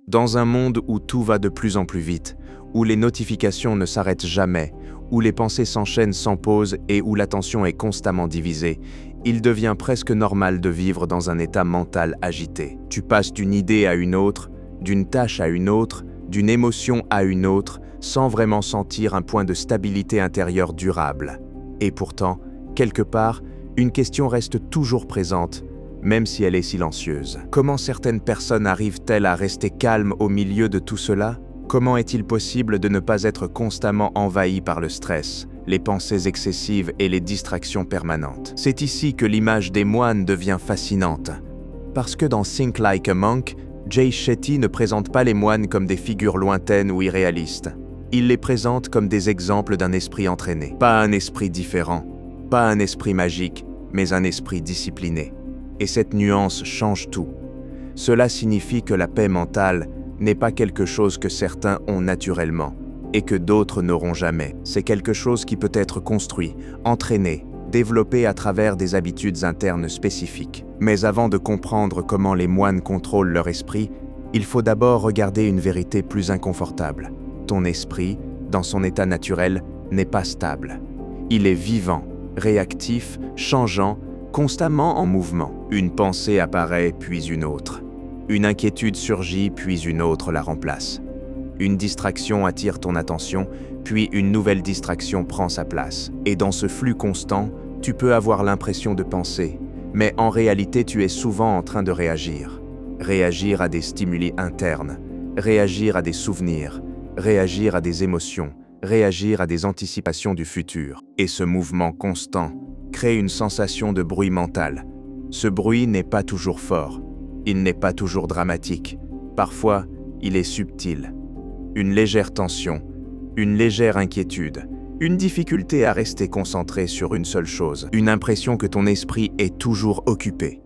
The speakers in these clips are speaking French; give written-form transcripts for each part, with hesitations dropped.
Dans un monde où tout va de plus en plus vite, où les notifications ne s'arrêtent jamais, où les pensées s'enchaînent sans pause et où l'attention est constamment divisée, il devient presque normal de vivre dans un état mental agité. Tu passes d'une idée à une autre, d'une tâche à une autre, d'une émotion à une autre, sans vraiment sentir un point de stabilité intérieure durable. Et pourtant, quelque part, une question reste toujours présente, même si elle est silencieuse. Comment certaines personnes arrivent-elles à rester calmes au milieu de tout cela? Comment est-il possible de ne pas être constamment envahi par le stress, les pensées excessives et les distractions permanentes? C'est ici que l'image des moines devient fascinante. Parce que dans Think Like a Monk, Jay Shetty ne présente pas les moines comme des figures lointaines ou irréalistes. Il les présente comme des exemples d'un esprit entraîné. Pas un esprit différent, pas un esprit magique, mais un esprit discipliné. Et cette nuance change tout. Cela signifie que la paix mentale n'est pas quelque chose que certains ont naturellement et que d'autres n'auront jamais. C'est quelque chose qui peut être construit, entraîné, développé à travers des habitudes internes spécifiques. Mais avant de comprendre comment les moines contrôlent leur esprit, il faut d'abord regarder une vérité plus inconfortable. Ton esprit, dans son état naturel, n'est pas stable. Il est vivant, réactif, changeant, constamment en mouvement. Une pensée apparaît, puis une autre. Une inquiétude surgit, puis une autre la remplace. Une distraction attire ton attention, puis une nouvelle distraction prend sa place. Et dans ce flux constant, tu peux avoir l'impression de penser, mais en réalité tu es souvent en train de réagir. Réagir à des stimuli internes, réagir à des souvenirs, réagir à des émotions, réagir à des anticipations du futur. Et ce mouvement constant crée une sensation de bruit mental. Ce bruit n'est pas toujours fort, il n'est pas toujours dramatique. Parfois, il est subtil. Une légère tension, une légère inquiétude, une difficulté à rester concentré sur une seule chose, une impression que ton esprit est toujours occupé.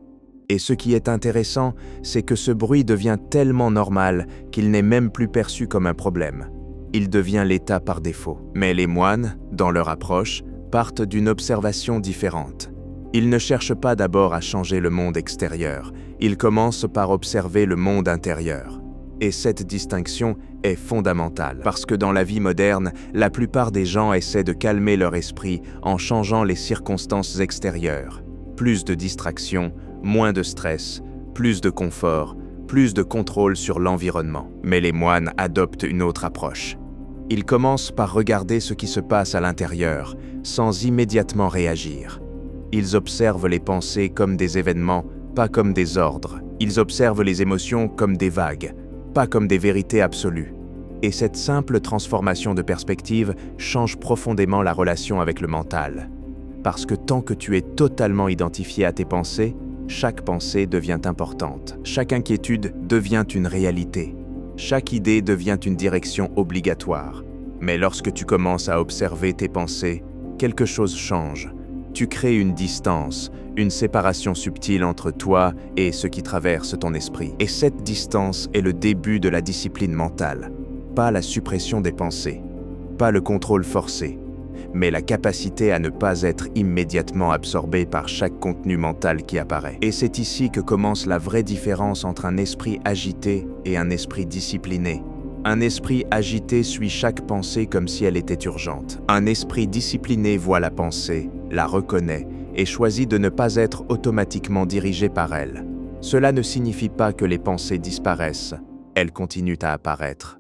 Et ce qui est intéressant, c'est que ce bruit devient tellement normal qu'il n'est même plus perçu comme un problème. Il devient l'état par défaut. Mais les moines, dans leur approche, partent d'une observation différente. Ils ne cherchent pas d'abord à changer le monde extérieur, ils commencent par observer le monde intérieur. Et cette distinction est fondamentale, parce que dans la vie moderne, la plupart des gens essaient de calmer leur esprit en changeant les circonstances extérieures. Plus de distractions, moins de stress, plus de confort, plus de contrôle sur l'environnement. Mais les moines adoptent une autre approche. Ils commencent par regarder ce qui se passe à l'intérieur, sans immédiatement réagir. Ils observent les pensées comme des événements, pas comme des ordres. Ils observent les émotions comme des vagues, pas comme des vérités absolues. Et cette simple transformation de perspective change profondément la relation avec le mental. Parce que tant que tu es totalement identifié à tes pensées, chaque pensée devient importante. Chaque inquiétude devient une réalité. Chaque idée devient une direction obligatoire. Mais lorsque tu commences à observer tes pensées, quelque chose change. Tu crées une distance, une séparation subtile entre toi et ce qui traverse ton esprit. Et cette distance est le début de la discipline mentale. Pas la suppression des pensées, pas le contrôle forcé, mais la capacité à ne pas être immédiatement absorbé par chaque contenu mental qui apparaît. Et c'est ici que commence la vraie différence entre un esprit agité et un esprit discipliné. Un esprit agité suit chaque pensée comme si elle était urgente. Un esprit discipliné voit la pensée, la reconnaît et choisit de ne pas être automatiquement dirigé par elle. Cela ne signifie pas que les pensées disparaissent, elles continuent à apparaître.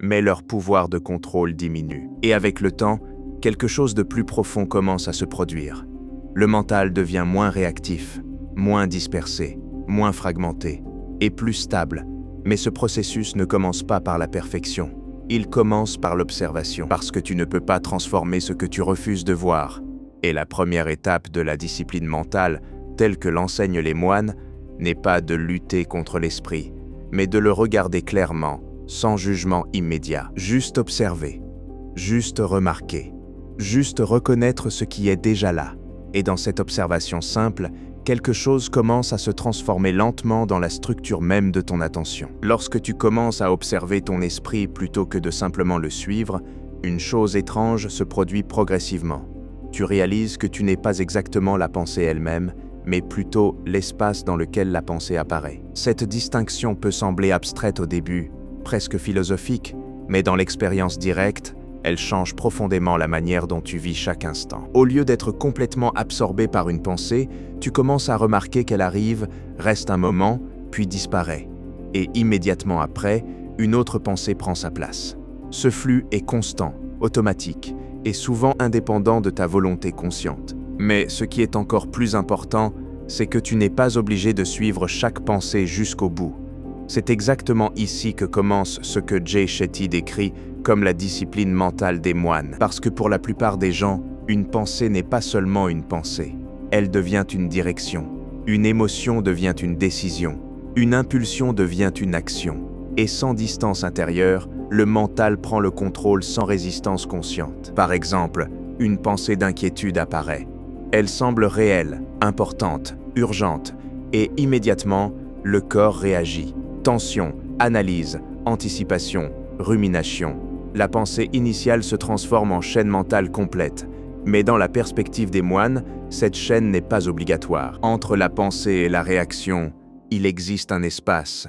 Mais leur pouvoir de contrôle diminue. Et avec le temps, quelque chose de plus profond commence à se produire. Le mental devient moins réactif, moins dispersé, moins fragmenté et plus stable. Mais ce processus ne commence pas par la perfection. Il commence par l'observation, parce que tu ne peux pas transformer ce que tu refuses de voir. Et la première étape de la discipline mentale, telle que l'enseignent les moines, n'est pas de lutter contre l'esprit, mais de le regarder clairement, sans jugement immédiat. Juste observer, juste remarquer, juste reconnaître ce qui est déjà là. Et dans cette observation simple, quelque chose commence à se transformer lentement dans la structure même de ton attention. Lorsque tu commences à observer ton esprit plutôt que de simplement le suivre, une chose étrange se produit progressivement. Tu réalises que tu n'es pas exactement la pensée elle-même, mais plutôt l'espace dans lequel la pensée apparaît. Cette distinction peut sembler abstraite au début, presque philosophique, mais dans l'expérience directe, elle change profondément la manière dont tu vis chaque instant. Au lieu d'être complètement absorbé par une pensée, tu commences à remarquer qu'elle arrive, reste un moment, puis disparaît. Et immédiatement après, une autre pensée prend sa place. Ce flux est constant, automatique, et souvent indépendant de ta volonté consciente. Mais ce qui est encore plus important, c'est que tu n'es pas obligé de suivre chaque pensée jusqu'au bout. C'est exactement ici que commence ce que Jay Shetty décrit comme la discipline mentale des moines. Parce que pour la plupart des gens, une pensée n'est pas seulement une pensée. Elle devient une direction. Une émotion devient une décision. Une impulsion devient une action. Et sans distance intérieure, le mental prend le contrôle sans résistance consciente. Par exemple, une pensée d'inquiétude apparaît. Elle semble réelle, importante, urgente, et immédiatement, le corps réagit. Tension, analyse, anticipation, rumination. La pensée initiale se transforme en chaîne mentale complète. Mais dans la perspective des moines, cette chaîne n'est pas obligatoire. Entre la pensée et la réaction, il existe un espace.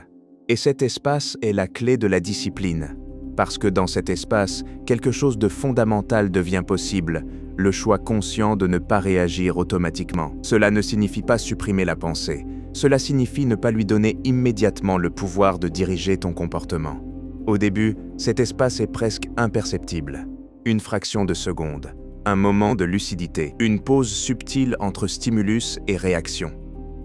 Et cet espace est la clé de la discipline. Parce que dans cet espace, quelque chose de fondamental devient possible, le choix conscient de ne pas réagir automatiquement. Cela ne signifie pas supprimer la pensée. Cela signifie ne pas lui donner immédiatement le pouvoir de diriger ton comportement. Au début, cet espace est presque imperceptible. Une fraction de seconde, un moment de lucidité, une pause subtile entre stimulus et réaction.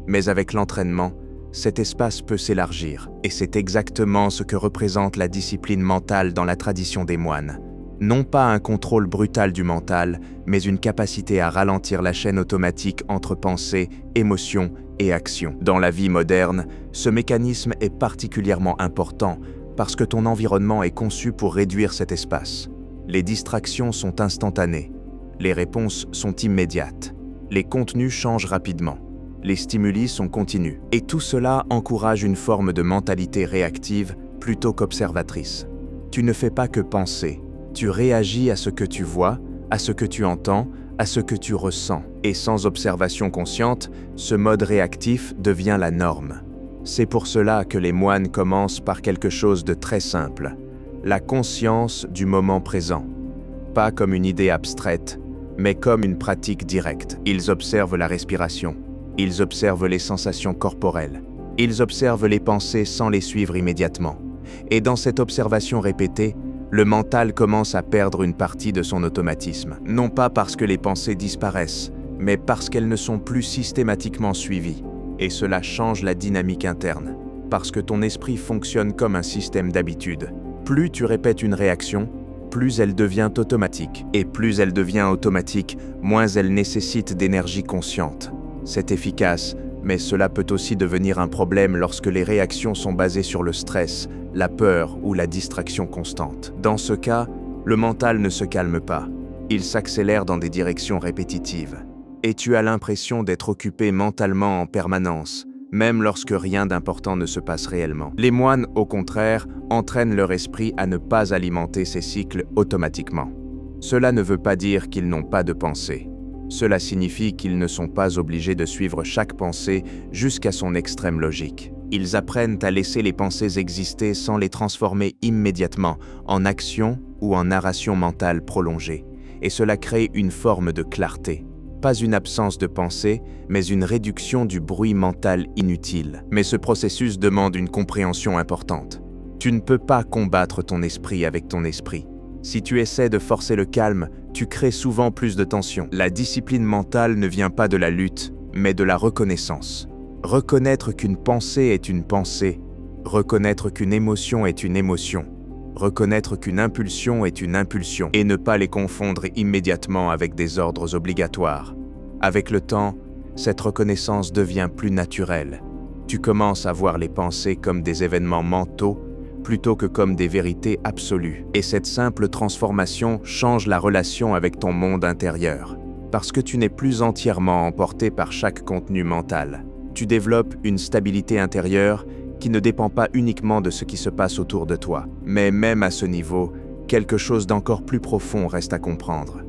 Mais avec l'entraînement, cet espace peut s'élargir, et c'est exactement ce que représente la discipline mentale dans la tradition des moines. Non pas un contrôle brutal du mental, mais une capacité à ralentir la chaîne automatique entre pensée, émotion et action. Dans la vie moderne, ce mécanisme est particulièrement important parce que ton environnement est conçu pour réduire cet espace. Les distractions sont instantanées, les réponses sont immédiates, les contenus changent rapidement. Les stimuli sont continus. Et tout cela encourage une forme de mentalité réactive plutôt qu'observatrice. Tu ne fais pas que penser. Tu réagis à ce que tu vois, à ce que tu entends, à ce que tu ressens. Et sans observation consciente, ce mode réactif devient la norme. C'est pour cela que les moines commencent par quelque chose de très simple. La conscience du moment présent. Pas comme une idée abstraite, mais comme une pratique directe. Ils observent la respiration. Ils observent les sensations corporelles. Ils observent les pensées sans les suivre immédiatement. Et dans cette observation répétée, le mental commence à perdre une partie de son automatisme. Non pas parce que les pensées disparaissent, mais parce qu'elles ne sont plus systématiquement suivies. Et cela change la dynamique interne. Parce que ton esprit fonctionne comme un système d'habitude. Plus tu répètes une réaction, plus elle devient automatique. Et plus elle devient automatique, moins elle nécessite d'énergie consciente. C'est efficace, mais cela peut aussi devenir un problème lorsque les réactions sont basées sur le stress, la peur ou la distraction constante. Dans ce cas, le mental ne se calme pas. Il s'accélère dans des directions répétitives. Et tu as l'impression d'être occupé mentalement en permanence, même lorsque rien d'important ne se passe réellement. Les moines, au contraire, entraînent leur esprit à ne pas alimenter ces cycles automatiquement. Cela ne veut pas dire qu'ils n'ont pas de pensée. Cela signifie qu'ils ne sont pas obligés de suivre chaque pensée jusqu'à son extrême logique. Ils apprennent à laisser les pensées exister sans les transformer immédiatement en action ou en narration mentale prolongée. Et cela crée une forme de clarté. Pas une absence de pensée, mais une réduction du bruit mental inutile. Mais ce processus demande une compréhension importante. Tu ne peux pas combattre ton esprit avec ton esprit. Si tu essaies de forcer le calme, tu crées souvent plus de tension. La discipline mentale ne vient pas de la lutte, mais de la reconnaissance. Reconnaître qu'une pensée est une pensée. Reconnaître qu'une émotion est une émotion. Reconnaître qu'une impulsion est une impulsion. Et ne pas les confondre immédiatement avec des ordres obligatoires. Avec le temps, cette reconnaissance devient plus naturelle. Tu commences à voir les pensées comme des événements mentaux, plutôt que comme des vérités absolues. Et cette simple transformation change la relation avec ton monde intérieur. Parce que tu n'es plus entièrement emporté par chaque contenu mental. Tu développes une stabilité intérieure qui ne dépend pas uniquement de ce qui se passe autour de toi. Mais même à ce niveau, quelque chose d'encore plus profond reste à comprendre.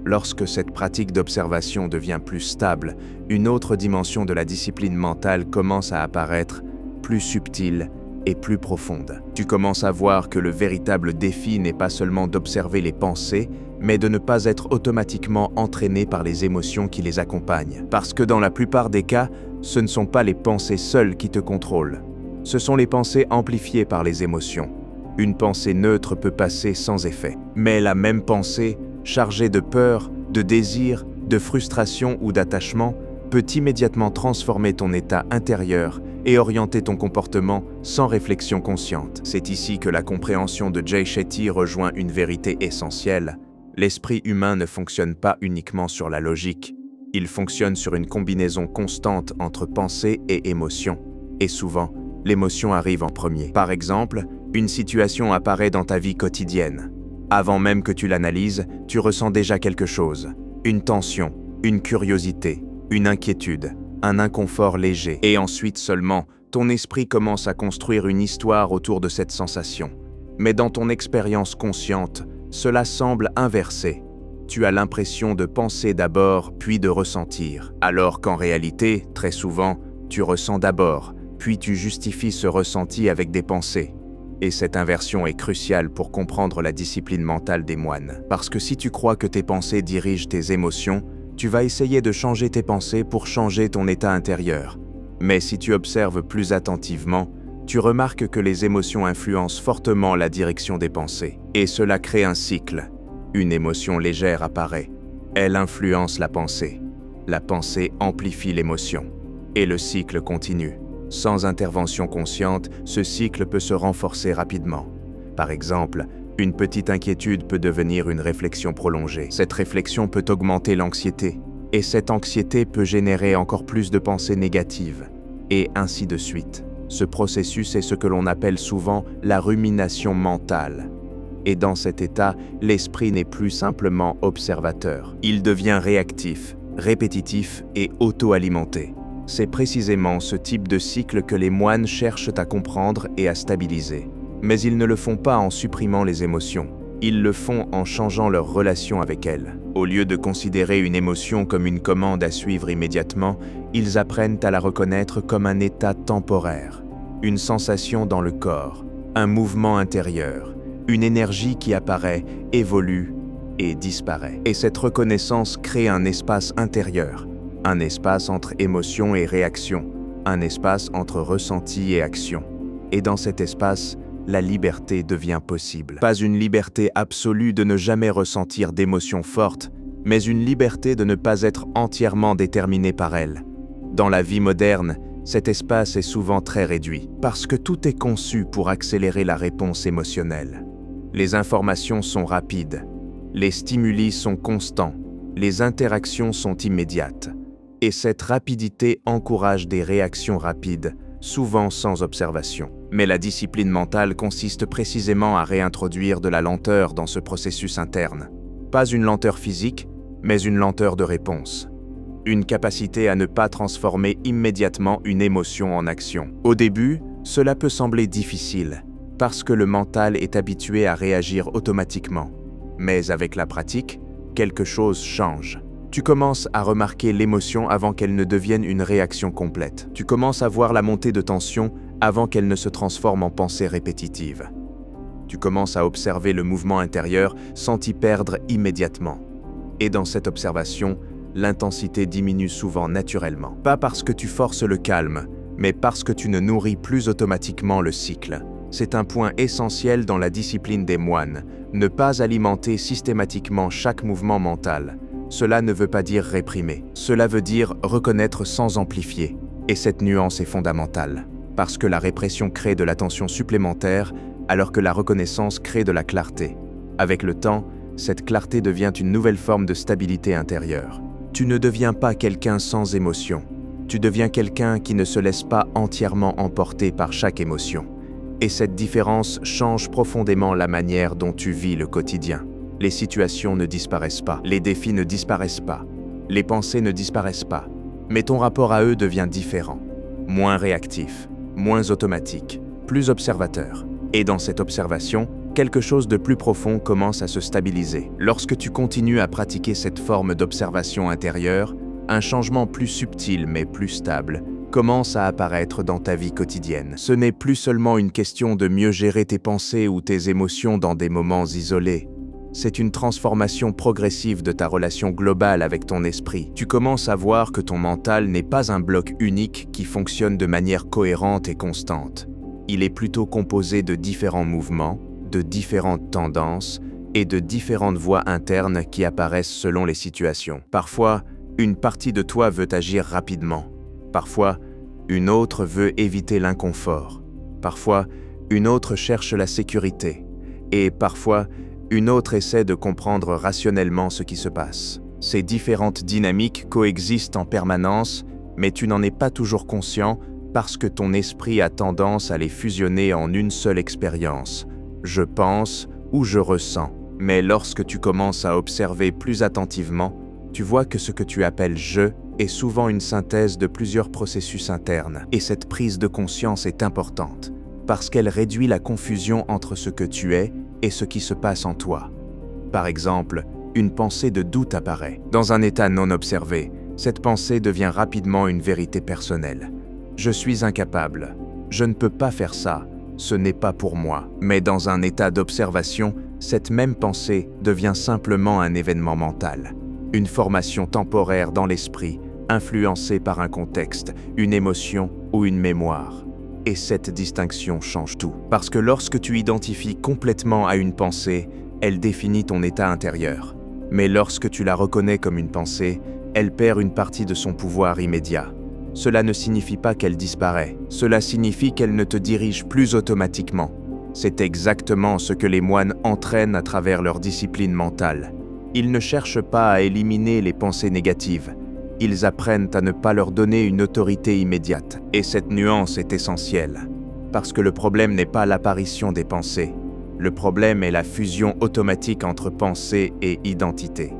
Lorsque cette pratique d'observation devient plus stable, une autre dimension de la discipline mentale commence à apparaître, plus subtile et plus profonde. Tu commences à voir que le véritable défi n'est pas seulement d'observer les pensées, mais de ne pas être automatiquement entraîné par les émotions qui les accompagnent. Parce que dans la plupart des cas, ce ne sont pas les pensées seules qui te contrôlent. Ce sont les pensées amplifiées par les émotions. Une pensée neutre peut passer sans effet. Mais la même pensée, chargée de peur, de désir, de frustration ou d'attachement, peut immédiatement transformer ton état intérieur et orienter ton comportement sans réflexion consciente. C'est ici que la compréhension de Jay Shetty rejoint une vérité essentielle. L'esprit humain ne fonctionne pas uniquement sur la logique. Il fonctionne sur une combinaison constante entre pensée et émotion. Et souvent, l'émotion arrive en premier. Par exemple, une situation apparaît dans ta vie quotidienne. Avant même que tu l'analyses, tu ressens déjà quelque chose. Une tension, une curiosité, une inquiétude, un inconfort léger. Et ensuite seulement, ton esprit commence à construire une histoire autour de cette sensation. Mais dans ton expérience consciente, cela semble inversé. Tu as l'impression de penser d'abord, puis de ressentir. Alors qu'en réalité, très souvent, tu ressens d'abord, puis tu justifies ce ressenti avec des pensées. Et cette inversion est cruciale pour comprendre la discipline mentale des moines. Parce que si tu crois que tes pensées dirigent tes émotions, tu vas essayer de changer tes pensées pour changer ton état intérieur. Mais si tu observes plus attentivement, tu remarques que les émotions influencent fortement la direction des pensées. Et cela crée un cycle. Une émotion légère apparaît. Elle influence la pensée. La pensée amplifie l'émotion. Et le cycle continue. Sans intervention consciente, ce cycle peut se renforcer rapidement. Par exemple, une petite inquiétude peut devenir une réflexion prolongée. Cette réflexion peut augmenter l'anxiété, et cette anxiété peut générer encore plus de pensées négatives, et ainsi de suite. Ce processus est ce que l'on appelle souvent la rumination mentale. Et dans cet état, l'esprit n'est plus simplement observateur. Il devient réactif, répétitif et auto-alimenté. C'est précisément ce type de cycle que les moines cherchent à comprendre et à stabiliser. Mais ils ne le font pas en supprimant les émotions. Ils le font en changeant leur relation avec elles. Au lieu de considérer une émotion comme une commande à suivre immédiatement, ils apprennent à la reconnaître comme un état temporaire, une sensation dans le corps, un mouvement intérieur, une énergie qui apparaît, évolue et disparaît. Et cette reconnaissance crée un espace intérieur, un espace entre émotion et réaction, un espace entre ressenti et action. Et dans cet espace, la liberté devient possible. Pas une liberté absolue de ne jamais ressentir d'émotions fortes, mais une liberté de ne pas être entièrement déterminé par elles. Dans la vie moderne, cet espace est souvent très réduit, parce que tout est conçu pour accélérer la réponse émotionnelle. Les informations sont rapides, les stimuli sont constants, les interactions sont immédiates. Et cette rapidité encourage des réactions rapides, souvent sans observation. Mais la discipline mentale consiste précisément à réintroduire de la lenteur dans ce processus interne. Pas une lenteur physique, mais une lenteur de réponse. Une capacité à ne pas transformer immédiatement une émotion en action. Au début, cela peut sembler difficile, parce que le mental est habitué à réagir automatiquement. Mais avec la pratique, quelque chose change. Tu commences à remarquer l'émotion avant qu'elle ne devienne une réaction complète. Tu commences à voir la montée de tension avant qu'elle ne se transforme en pensée répétitive. Tu commences à observer le mouvement intérieur sans t'y perdre immédiatement. Et dans cette observation, l'intensité diminue souvent naturellement. Pas parce que tu forces le calme, mais parce que tu ne nourris plus automatiquement le cycle. C'est un point essentiel dans la discipline des moines, ne pas alimenter systématiquement chaque mouvement mental. Cela ne veut pas dire réprimer, cela veut dire reconnaître sans amplifier. Et cette nuance est fondamentale, parce que la répression crée de la tension supplémentaire, alors que la reconnaissance crée de la clarté. Avec le temps, cette clarté devient une nouvelle forme de stabilité intérieure. Tu ne deviens pas quelqu'un sans émotion, tu deviens quelqu'un qui ne se laisse pas entièrement emporter par chaque émotion. Et cette différence change profondément la manière dont tu vis le quotidien. Les situations ne disparaissent pas, les défis ne disparaissent pas, les pensées ne disparaissent pas, mais ton rapport à eux devient différent, moins réactif, moins automatique, plus observateur. Et dans cette observation, quelque chose de plus profond commence à se stabiliser. Lorsque tu continues à pratiquer cette forme d'observation intérieure, un changement plus subtil mais plus stable commence à apparaître dans ta vie quotidienne. Ce n'est plus seulement une question de mieux gérer tes pensées ou tes émotions dans des moments isolés. C'est une transformation progressive de ta relation globale avec ton esprit. Tu commences à voir que ton mental n'est pas un bloc unique qui fonctionne de manière cohérente et constante. Il est plutôt composé de différents mouvements, de différentes tendances et de différentes voix internes qui apparaissent selon les situations. Parfois, une partie de toi veut agir rapidement. Parfois, une autre veut éviter l'inconfort. Parfois, une autre cherche la sécurité. Et parfois, une autre essaie de comprendre rationnellement ce qui se passe. Ces différentes dynamiques coexistent en permanence, mais tu n'en es pas toujours conscient parce que ton esprit a tendance à les fusionner en une seule expérience. Je pense ou je ressens. Mais lorsque tu commences à observer plus attentivement, tu vois que ce que tu appelles « je » est souvent une synthèse de plusieurs processus internes. Et cette prise de conscience est importante, parce qu'elle réduit la confusion entre ce que tu es et ce qui se passe en toi. Par exemple, une pensée de doute apparaît. Dans un état non observé, cette pensée devient rapidement une vérité personnelle. Je suis incapable. Je ne peux pas faire ça. Ce n'est pas pour moi. Mais dans un état d'observation, cette même pensée devient simplement un événement mental. Une formation temporaire dans l'esprit, influencée par un contexte, une émotion ou une mémoire. Et cette distinction change tout. Parce que lorsque tu identifies complètement à une pensée, elle définit ton état intérieur. Mais lorsque tu la reconnais comme une pensée, elle perd une partie de son pouvoir immédiat. Cela ne signifie pas qu'elle disparaît. Cela signifie qu'elle ne te dirige plus automatiquement. C'est exactement ce que les moines entraînent à travers leur discipline mentale. Ils ne cherchent pas à éliminer les pensées négatives. Ils apprennent à ne pas leur donner une autorité immédiate. Et cette nuance est essentielle. Parce que le problème n'est pas l'apparition des pensées. Le problème est la fusion automatique entre pensée et identité.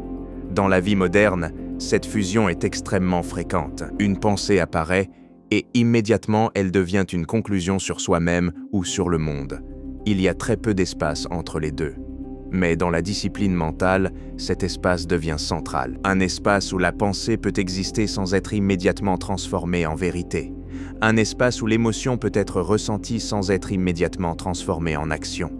Dans la vie moderne, cette fusion est extrêmement fréquente. Une pensée apparaît et immédiatement elle devient une conclusion sur soi-même ou sur le monde. Il y a très peu d'espace entre les deux. Mais dans la discipline mentale, cet espace devient central. Un espace où la pensée peut exister sans être immédiatement transformée en vérité. Un espace où l'émotion peut être ressentie sans être immédiatement transformée en action.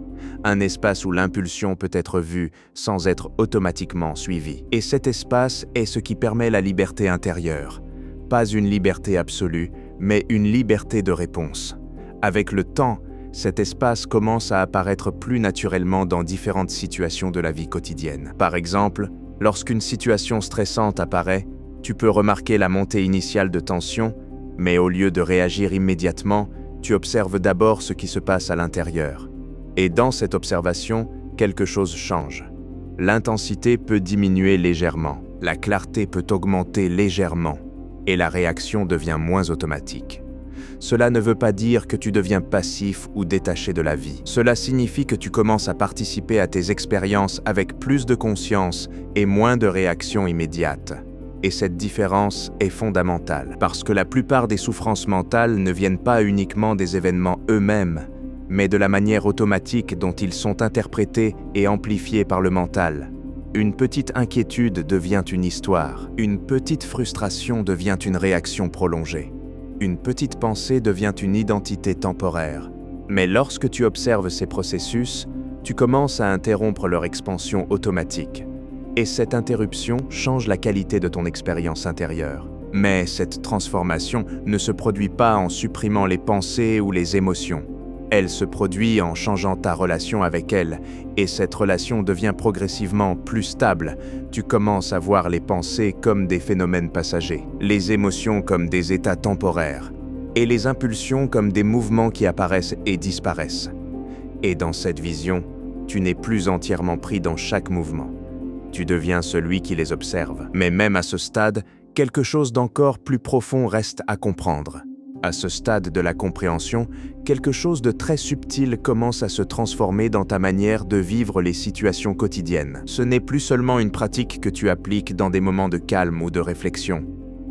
Un espace où l'impulsion peut être vue sans être automatiquement suivie. Et cet espace est ce qui permet la liberté intérieure. Pas une liberté absolue, mais une liberté de réponse. Avec le temps, cet espace commence à apparaître plus naturellement dans différentes situations de la vie quotidienne. Par exemple, lorsqu'une situation stressante apparaît, tu peux remarquer la montée initiale de tension, mais au lieu de réagir immédiatement, tu observes d'abord ce qui se passe à l'intérieur. Et dans cette observation, quelque chose change. L'intensité peut diminuer légèrement, la clarté peut augmenter légèrement, et la réaction devient moins automatique. Cela ne veut pas dire que tu deviens passif ou détaché de la vie. Cela signifie que tu commences à participer à tes expériences avec plus de conscience et moins de réactions immédiates. Et cette différence est fondamentale, parce que la plupart des souffrances mentales ne viennent pas uniquement des événements eux-mêmes, mais de la manière automatique dont ils sont interprétés et amplifiés par le mental. Une petite inquiétude devient une histoire, une petite frustration devient une réaction prolongée. Une petite pensée devient une identité temporaire. Mais lorsque tu observes ces processus, tu commences à interrompre leur expansion automatique. Et cette interruption change la qualité de ton expérience intérieure. Mais cette transformation ne se produit pas en supprimant les pensées ou les émotions. Elle se produit en changeant ta relation avec elles, et cette relation devient progressivement plus stable. Tu commences à voir les pensées comme des phénomènes passagers, les émotions comme des états temporaires, et les impulsions comme des mouvements qui apparaissent et disparaissent. Et dans cette vision, tu n'es plus entièrement pris dans chaque mouvement. Tu deviens celui qui les observe. Mais même à ce stade, quelque chose d'encore plus profond reste à comprendre. À ce stade de la compréhension, quelque chose de très subtil commence à se transformer dans ta manière de vivre les situations quotidiennes. Ce n'est plus seulement une pratique que tu appliques dans des moments de calme ou de réflexion.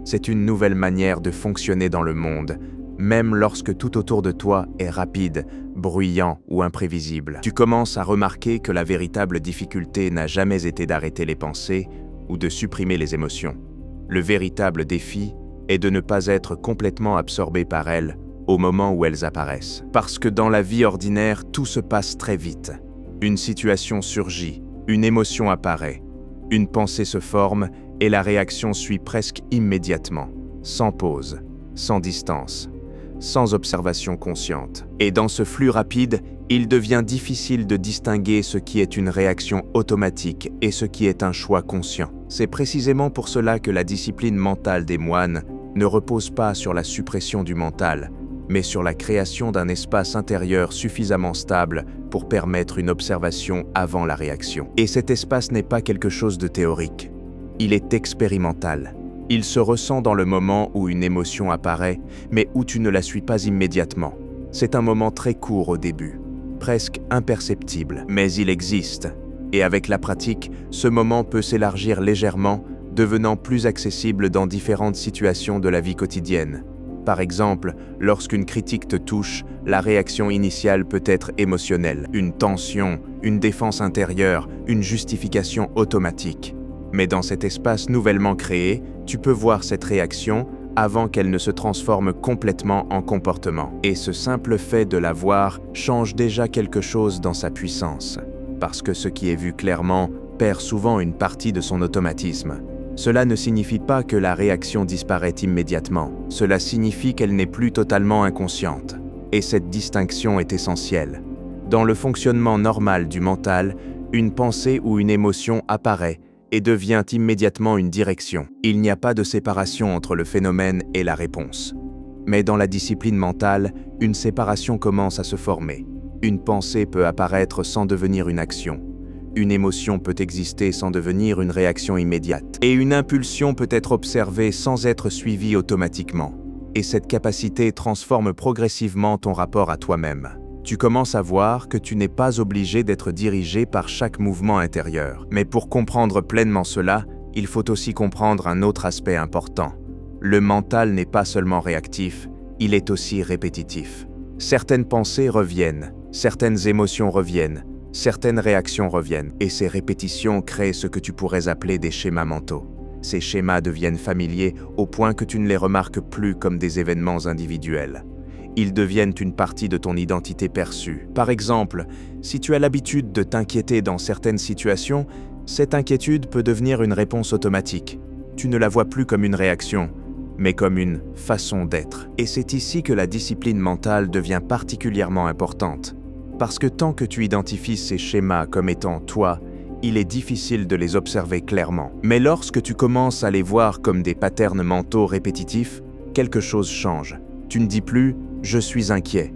C'est une nouvelle manière de fonctionner dans le monde, même lorsque tout autour de toi est rapide, bruyant ou imprévisible. Tu commences à remarquer que la véritable difficulté n'a jamais été d'arrêter les pensées ou de supprimer les émotions. Le véritable défi est de ne pas être complètement absorbé par elles au moment où elles apparaissent. Parce que dans la vie ordinaire, tout se passe très vite. Une situation surgit, une émotion apparaît, une pensée se forme et la réaction suit presque immédiatement, sans pause, sans distance, sans observation consciente. Et dans ce flux rapide, il devient difficile de distinguer ce qui est une réaction automatique et ce qui est un choix conscient. C'est précisément pour cela que la discipline mentale des moines ne repose pas sur la suppression du mental, mais sur la création d'un espace intérieur suffisamment stable pour permettre une observation avant la réaction. Et cet espace n'est pas quelque chose de théorique. Il est expérimental. Il se ressent dans le moment où une émotion apparaît, mais où tu ne la suis pas immédiatement. C'est un moment très court au début, presque imperceptible, mais il existe. Et avec la pratique, ce moment peut s'élargir légèrement, devenant plus accessible dans différentes situations de la vie quotidienne. Par exemple, lorsqu'une critique te touche, la réaction initiale peut être émotionnelle, une tension, une défense intérieure, une justification automatique. Mais dans cet espace nouvellement créé, tu peux voir cette réaction avant qu'elle ne se transforme complètement en comportement. Et ce simple fait de la voir change déjà quelque chose dans sa puissance, parce que ce qui est vu clairement perd souvent une partie de son automatisme. Cela ne signifie pas que la réaction disparaît immédiatement. Cela signifie qu'elle n'est plus totalement inconsciente. Et cette distinction est essentielle. Dans le fonctionnement normal du mental, une pensée ou une émotion apparaît et devient immédiatement une direction. Il n'y a pas de séparation entre le phénomène et la réponse. Mais dans la discipline mentale, une séparation commence à se former. Une pensée peut apparaître sans devenir une action. Une émotion peut exister sans devenir une réaction immédiate. Et une impulsion peut être observée sans être suivie automatiquement. Et cette capacité transforme progressivement ton rapport à toi-même. Tu commences à voir que tu n'es pas obligé d'être dirigé par chaque mouvement intérieur. Mais pour comprendre pleinement cela, il faut aussi comprendre un autre aspect important. Le mental n'est pas seulement réactif, il est aussi répétitif. Certaines pensées reviennent, certaines émotions reviennent, certaines réactions reviennent, et ces répétitions créent ce que tu pourrais appeler des schémas mentaux. Ces schémas deviennent familiers au point que tu ne les remarques plus comme des événements individuels. Ils deviennent une partie de ton identité perçue. Par exemple, si tu as l'habitude de t'inquiéter dans certaines situations, cette inquiétude peut devenir une réponse automatique. Tu ne la vois plus comme une réaction, mais comme une façon d'être. Et c'est ici que la discipline mentale devient particulièrement importante. Parce que tant que tu identifies ces schémas comme étant toi, il est difficile de les observer clairement. Mais lorsque tu commences à les voir comme des patterns mentaux répétitifs, quelque chose change. Tu ne dis plus « je suis inquiet ».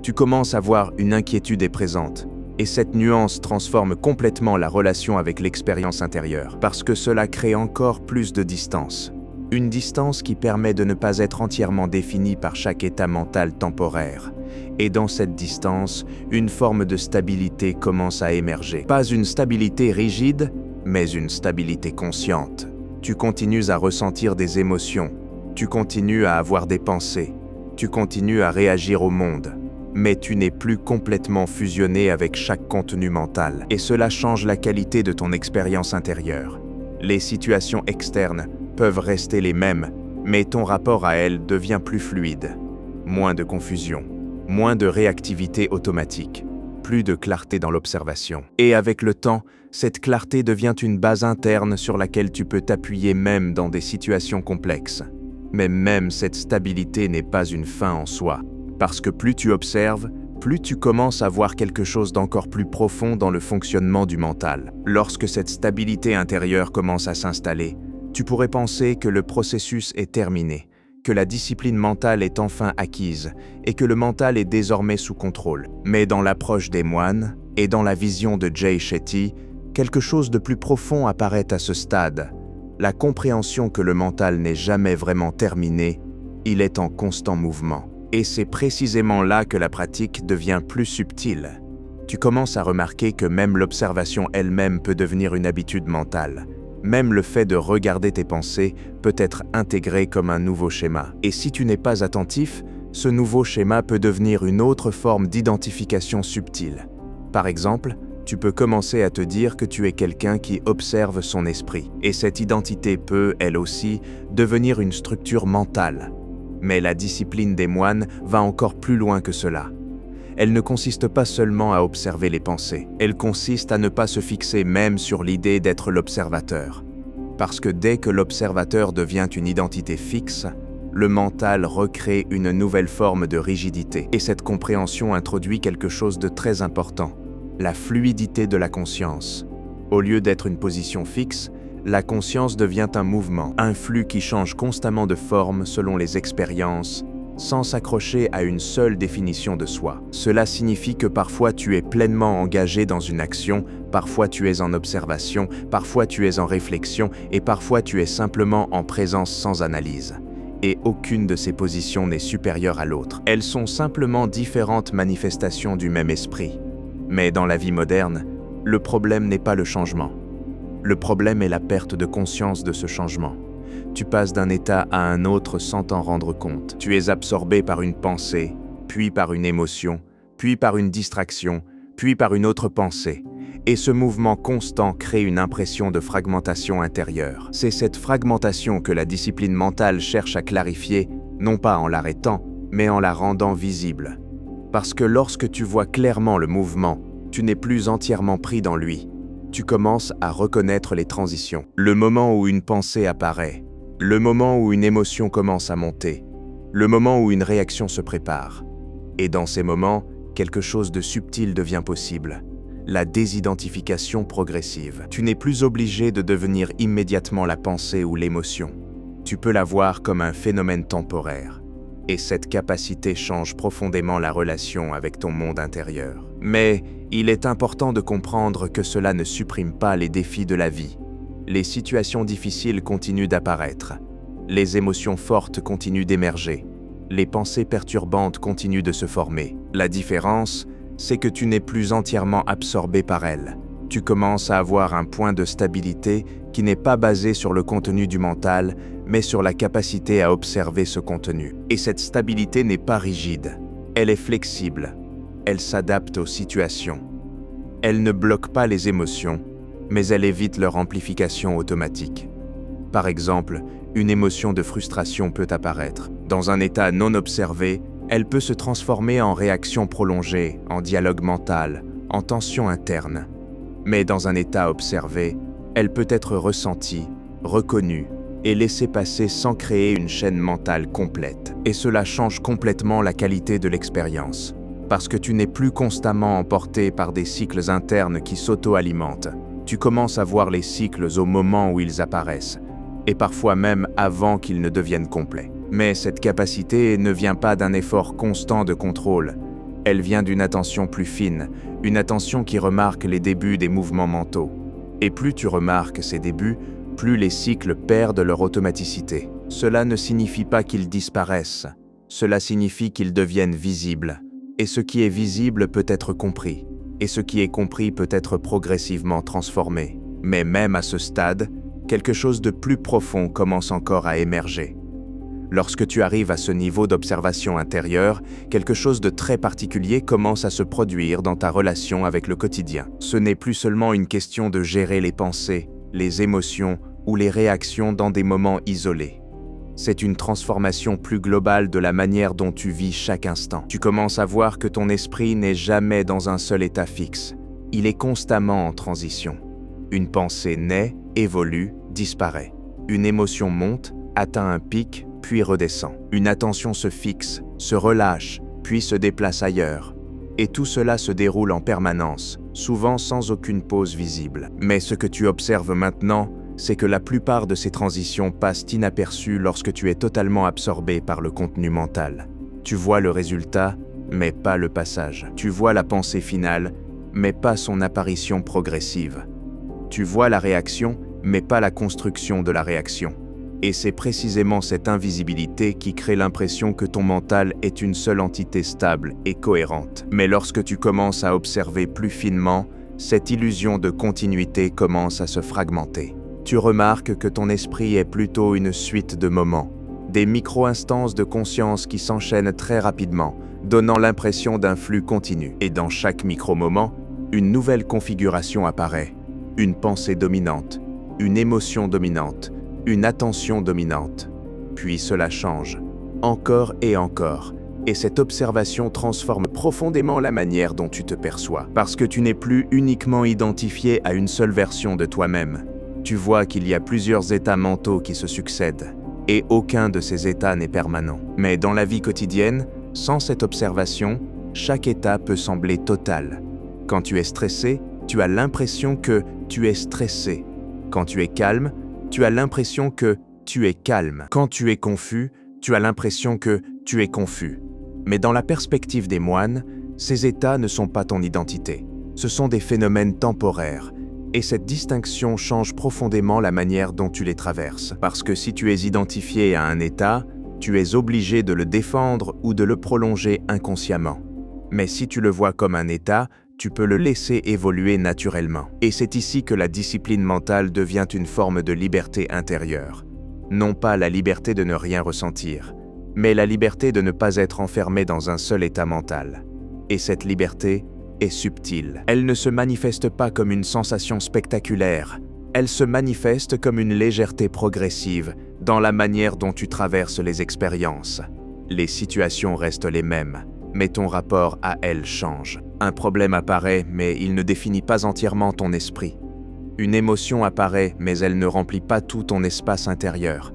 Tu commences à voir une inquiétude est présente. Et cette nuance transforme complètement la relation avec l'expérience intérieure, parce que cela crée encore plus de distance. Une distance qui permet de ne pas être entièrement définie par chaque état mental temporaire. Et dans cette distance, une forme de stabilité commence à émerger. Pas une stabilité rigide, mais une stabilité consciente. Tu continues à ressentir des émotions, tu continues à avoir des pensées, tu continues à réagir au monde, mais tu n'es plus complètement fusionné avec chaque contenu mental. Et cela change la qualité de ton expérience intérieure. Les situations externes peuvent rester les mêmes, mais ton rapport à elles devient plus fluide. Moins de confusion, moins de réactivité automatique, plus de clarté dans l'observation. Et avec le temps, cette clarté devient une base interne sur laquelle tu peux t'appuyer même dans des situations complexes. Mais même cette stabilité n'est pas une fin en soi, parce que plus tu observes, plus tu commences à voir quelque chose d'encore plus profond dans le fonctionnement du mental. Lorsque cette stabilité intérieure commence à s'installer, tu pourrais penser que le processus est terminé, que la discipline mentale est enfin acquise et que le mental est désormais sous contrôle. Mais dans l'approche des moines et dans la vision de Jay Shetty, quelque chose de plus profond apparaît à ce stade. La compréhension que le mental n'est jamais vraiment terminé, il est en constant mouvement. Et c'est précisément là que la pratique devient plus subtile. Tu commences à remarquer que même l'observation elle-même peut devenir une habitude mentale. Même le fait de regarder tes pensées peut être intégré comme un nouveau schéma. Et si tu n'es pas attentif, Ce nouveau schéma peut devenir une autre forme d'identification subtile. Par exemple, tu peux commencer à te dire que tu es quelqu'un qui observe son esprit. Et cette identité peut, elle aussi, devenir une structure mentale. Mais la discipline des moines va encore plus loin que cela. Elle ne consiste pas seulement à observer les pensées, elle consiste à ne pas se fixer même sur l'idée d'être l'observateur. Parce que dès que l'observateur devient une identité fixe, le mental recrée une nouvelle forme de rigidité. Et cette compréhension introduit quelque chose de très important, la fluidité de la conscience. Au lieu d'être une position fixe, la conscience devient un mouvement, un flux qui change constamment de forme selon les expériences, sans s'accrocher à une seule définition de soi. Cela signifie que parfois tu es pleinement engagé dans une action, parfois tu es en observation, parfois tu es en réflexion et parfois tu es simplement en présence sans analyse. Et aucune de ces positions n'est supérieure à l'autre. Elles sont simplement différentes manifestations du même esprit. Mais dans la vie moderne, le problème n'est pas le changement. Le problème est la perte de conscience de ce changement. Tu passes d'un état à un autre sans t'en rendre compte. Tu es absorbé par une pensée, puis par une émotion, puis par une distraction, puis par une autre pensée. Et ce mouvement constant crée une impression de fragmentation intérieure. C'est cette fragmentation que la discipline mentale cherche à clarifier, non pas en l'arrêtant, mais en la rendant visible. Parce que lorsque tu vois clairement le mouvement, tu n'es plus entièrement pris dans lui. Tu commences à reconnaître les transitions. Le moment où une pensée apparaît, le moment où une émotion commence à monter, le moment où une réaction se prépare. Et dans ces moments, quelque chose de subtil devient possible. La désidentification progressive. Tu n'es plus obligé de devenir immédiatement la pensée ou l'émotion. Tu peux la voir comme un phénomène temporaire. Et cette capacité change profondément la relation avec ton monde intérieur. Mais il est important de comprendre que cela ne supprime pas les défis de la vie. Les situations difficiles continuent d'apparaître. Les émotions fortes continuent d'émerger. Les pensées perturbantes continuent de se former. La différence, c'est que tu n'es plus entièrement absorbé par elles. Tu commences à avoir un point de stabilité qui n'est pas basé sur le contenu du mental, mais sur la capacité à observer ce contenu. Et cette stabilité n'est pas rigide. Elle est flexible. Elle s'adapte aux situations. Elle ne bloque pas les émotions, mais elle évite leur amplification automatique. Par exemple, une émotion de frustration peut apparaître. Dans un état non observé, elle peut se transformer en réaction prolongée, en dialogue mental, en tension interne. Mais dans un état observé, elle peut être ressentie, reconnue et laissée passer sans créer une chaîne mentale complète. Et cela change complètement la qualité de l'expérience, parce que tu n'es plus constamment emporté par des cycles internes qui s'auto-alimentent. Tu commences à voir les cycles au moment où ils apparaissent, et parfois même avant qu'ils ne deviennent complets. Mais cette capacité ne vient pas d'un effort constant de contrôle. Elle vient d'une attention plus fine, une attention qui remarque les débuts des mouvements mentaux. Et plus tu remarques ces débuts, plus les cycles perdent leur automaticité. Cela ne signifie pas qu'ils disparaissent, cela signifie qu'ils deviennent visibles. Et ce qui est visible peut être compris, et ce qui est compris peut être progressivement transformé. Mais même à ce stade, quelque chose de plus profond commence encore à émerger. Lorsque tu arrives à ce niveau d'observation intérieure, quelque chose de très particulier commence à se produire dans ta relation avec le quotidien. Ce n'est plus seulement une question de gérer les pensées, les émotions ou les réactions dans des moments isolés. C'est une transformation plus globale de la manière dont tu vis chaque instant. Tu commences à voir que ton esprit n'est jamais dans un seul état fixe. Il est constamment en transition. Une pensée naît, évolue, disparaît. Une émotion monte, atteint un pic, puis redescend. Une attention se fixe, se relâche, puis se déplace ailleurs. Et tout cela se déroule en permanence, souvent sans aucune pause visible. Mais ce que tu observes maintenant, c'est que la plupart de ces transitions passent inaperçues lorsque tu es totalement absorbé par le contenu mental. Tu vois le résultat, mais pas le passage. Tu vois la pensée finale, mais pas son apparition progressive. Tu vois la réaction, mais pas la construction de la réaction. Et c'est précisément cette invisibilité qui crée l'impression que ton mental est une seule entité stable et cohérente. Mais lorsque tu commences à observer plus finement, cette illusion de continuité commence à se fragmenter. Tu remarques que ton esprit est plutôt une suite de moments, des micro-instances de conscience qui s'enchaînent très rapidement, donnant l'impression d'un flux continu. Et dans chaque micro-moment, une nouvelle configuration apparaît. Une pensée dominante, une émotion dominante, une attention dominante. Puis cela change, encore et encore. Et cette observation transforme profondément la manière dont tu te perçois. Parce que tu n'es plus uniquement identifié à une seule version de toi-même. Tu vois qu'il y a plusieurs états mentaux qui se succèdent. Et aucun de ces états n'est permanent. Mais dans la vie quotidienne, sans cette observation, chaque état peut sembler total. Quand tu es stressé, tu as l'impression que tu es stressé. Quand tu es calme, tu as l'impression que tu es calme. Quand tu es confus, tu as l'impression que tu es confus. Mais dans la perspective des moines, ces états ne sont pas ton identité. Ce sont des phénomènes temporaires. Et cette distinction change profondément la manière dont tu les traverses. Parce que si tu es identifié à un état, tu es obligé de le défendre ou de le prolonger inconsciemment. Mais si tu le vois comme un état, tu peux le laisser évoluer naturellement. Et c'est ici que la discipline mentale devient une forme de liberté intérieure. Non pas la liberté de ne rien ressentir, mais la liberté de ne pas être enfermé dans un seul état mental. Et cette liberté est subtile. Elle ne se manifeste pas comme une sensation spectaculaire. Elle se manifeste comme une légèreté progressive dans la manière dont tu traverses les expériences. Les situations restent les mêmes, mais ton rapport à elles change. Un problème apparaît, mais il ne définit pas entièrement ton esprit. Une émotion apparaît, mais elle ne remplit pas tout ton espace intérieur.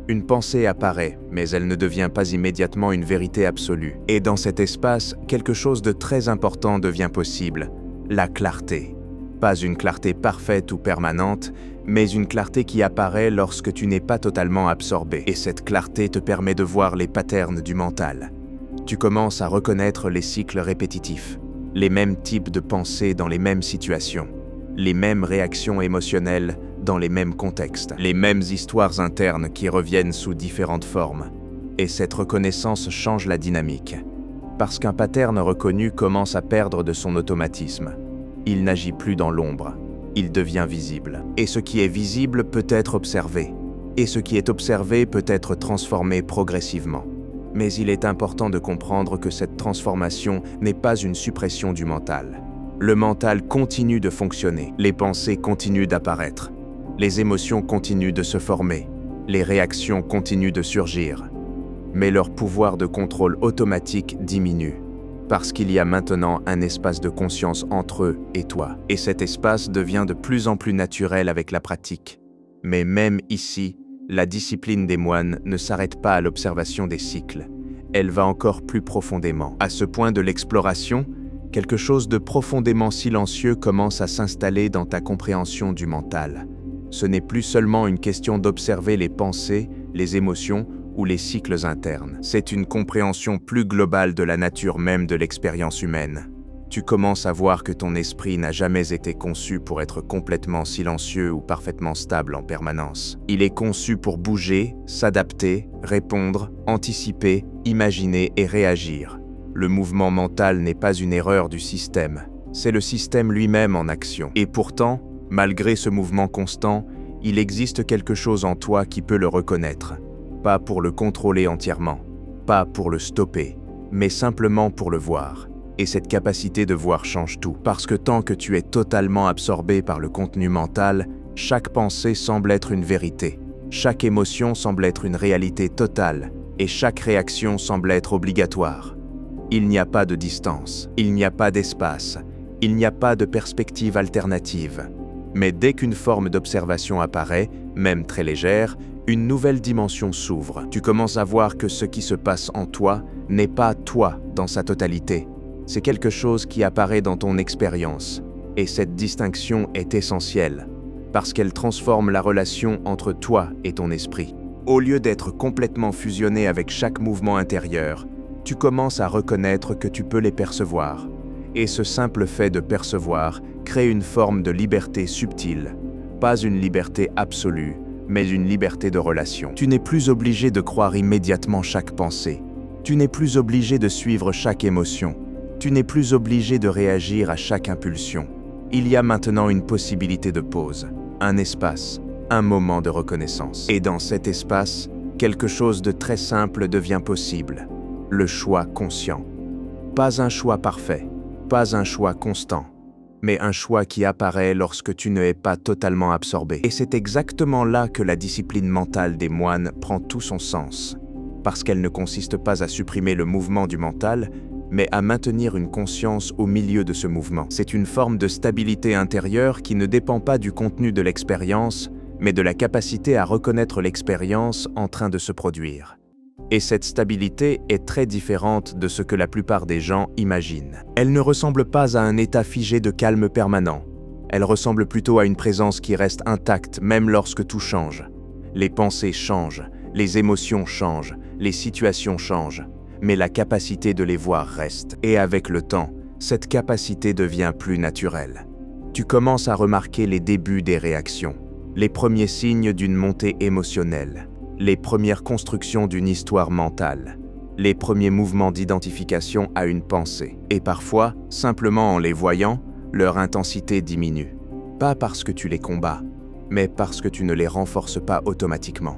Une pensée apparaît, mais elle ne devient pas immédiatement une vérité absolue. Et dans cet espace, quelque chose de très important devient possible, la clarté. Pas une clarté parfaite ou permanente, mais une clarté qui apparaît lorsque tu n'es pas totalement absorbé. Et cette clarté te permet de voir les patterns du mental. Tu commences à reconnaître les cycles répétitifs, les mêmes types de pensées dans les mêmes situations, les mêmes réactions émotionnelles dans les mêmes contextes, les mêmes histoires internes qui reviennent sous différentes formes. Et cette reconnaissance change la dynamique, parce qu'un pattern reconnu commence à perdre de son automatisme. Il n'agit plus dans l'ombre, il devient visible. Et ce qui est visible peut être observé, et ce qui est observé peut être transformé progressivement. Mais il est important de comprendre que cette transformation n'est pas une suppression du mental. Le mental continue de fonctionner, les pensées continuent d'apparaître, les émotions continuent de se former, les réactions continuent de surgir. Mais leur pouvoir de contrôle automatique diminue, parce qu'il y a maintenant un espace de conscience entre eux et toi. Et cet espace devient de plus en plus naturel avec la pratique. Mais même ici, la discipline des moines ne s'arrête pas à l'observation des cycles. Elle va encore plus profondément. À ce point de l'exploration, quelque chose de profondément silencieux commence à s'installer dans ta compréhension du mental. Ce n'est plus seulement une question d'observer les pensées, les émotions ou les cycles internes. C'est une compréhension plus globale de la nature même de l'expérience humaine. Tu commences à voir que ton esprit n'a jamais été conçu pour être complètement silencieux ou parfaitement stable en permanence. Il est conçu pour bouger, s'adapter, répondre, anticiper, imaginer et réagir. Le mouvement mental n'est pas une erreur du système, c'est le système lui-même en action. Et pourtant, malgré ce mouvement constant, il existe quelque chose en toi qui peut le reconnaître. Pas pour le contrôler entièrement, pas pour le stopper, mais simplement pour le voir. Et cette capacité de voir change tout, parce que tant que tu es totalement absorbé par le contenu mental, chaque pensée semble être une vérité, chaque émotion semble être une réalité totale, et chaque réaction semble être obligatoire. Il n'y a pas de distance, il n'y a pas d'espace, il n'y a pas de perspective alternative. Mais dès qu'une forme d'observation apparaît, même très légère, une nouvelle dimension s'ouvre. Tu commences à voir que ce qui se passe en toi n'est pas toi dans sa totalité. C'est quelque chose qui apparaît dans ton expérience. Et cette distinction est essentielle, parce qu'elle transforme la relation entre toi et ton esprit. Au lieu d'être complètement fusionné avec chaque mouvement intérieur, tu commences à reconnaître que tu peux les percevoir. Et ce simple fait de percevoir crée une forme de liberté subtile, pas une liberté absolue, mais une liberté de relation. Tu n'es plus obligé de croire immédiatement chaque pensée. Tu n'es plus obligé de suivre chaque émotion. Tu n'es plus obligé de réagir à chaque impulsion. Il y a maintenant une possibilité de pause, un espace, un moment de reconnaissance. Et dans cet espace, quelque chose de très simple devient possible. Le choix conscient. Pas un choix parfait, pas un choix constant, mais un choix qui apparaît lorsque tu ne es pas totalement absorbé. Et c'est exactement là que la discipline mentale des moines prend tout son sens, parce qu'elle ne consiste pas à supprimer le mouvement du mental, mais à maintenir une conscience au milieu de ce mouvement. C'est une forme de stabilité intérieure qui ne dépend pas du contenu de l'expérience, mais de la capacité à reconnaître l'expérience en train de se produire. Et cette stabilité est très différente de ce que la plupart des gens imaginent. Elle ne ressemble pas à un état figé de calme permanent. Elle ressemble plutôt à une présence qui reste intacte même lorsque tout change. Les pensées changent, les émotions changent, les situations changent, mais la capacité de les voir reste. Et avec le temps, cette capacité devient plus naturelle. Tu commences à remarquer les débuts des réactions, les premiers signes d'une montée émotionnelle, les premières constructions d'une histoire mentale, les premiers mouvements d'identification à une pensée. Et parfois, simplement en les voyant, leur intensité diminue. Pas parce que tu les combats, mais parce que tu ne les renforces pas automatiquement.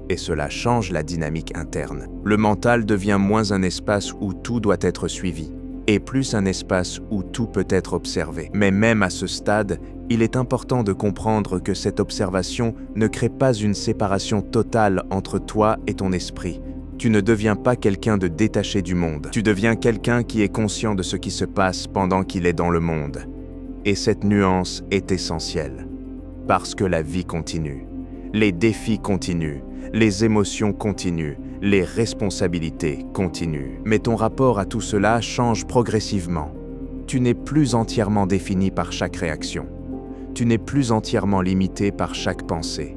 Et cela change la dynamique interne. Le mental devient moins un espace où tout doit être suivi, et plus un espace où tout peut être observé. Mais même à ce stade, il est important de comprendre que cette observation ne crée pas une séparation totale entre toi et ton esprit. Tu ne deviens pas quelqu'un de détaché du monde. Tu deviens quelqu'un qui est conscient de ce qui se passe pendant qu'il est dans le monde. Et cette nuance est essentielle. Parce que la vie continue. Les défis continuent. Les émotions continuent. Les responsabilités continuent. Mais ton rapport à tout cela change progressivement. Tu n'es plus entièrement défini par chaque réaction. Tu n'es plus entièrement limité par chaque pensée.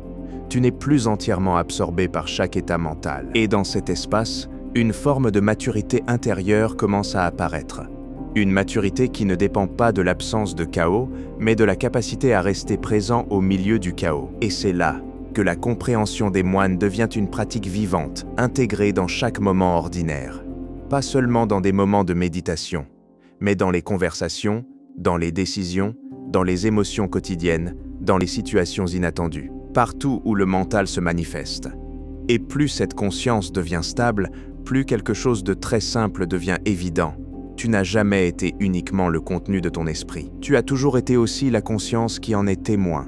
Tu n'es plus entièrement absorbé par chaque état mental. Et dans cet espace, une forme de maturité intérieure commence à apparaître. Une maturité qui ne dépend pas de l'absence de chaos, mais de la capacité à rester présent au milieu du chaos. Et c'est là que la compréhension des moines devient une pratique vivante, intégrée dans chaque moment ordinaire. Pas seulement dans des moments de méditation, mais dans les conversations, dans les décisions, dans les émotions quotidiennes, dans les situations inattendues, partout où le mental se manifeste. Et plus cette conscience devient stable, plus quelque chose de très simple devient évident. Tu n'as jamais été uniquement le contenu de ton esprit. Tu as toujours été aussi la conscience qui en est témoin.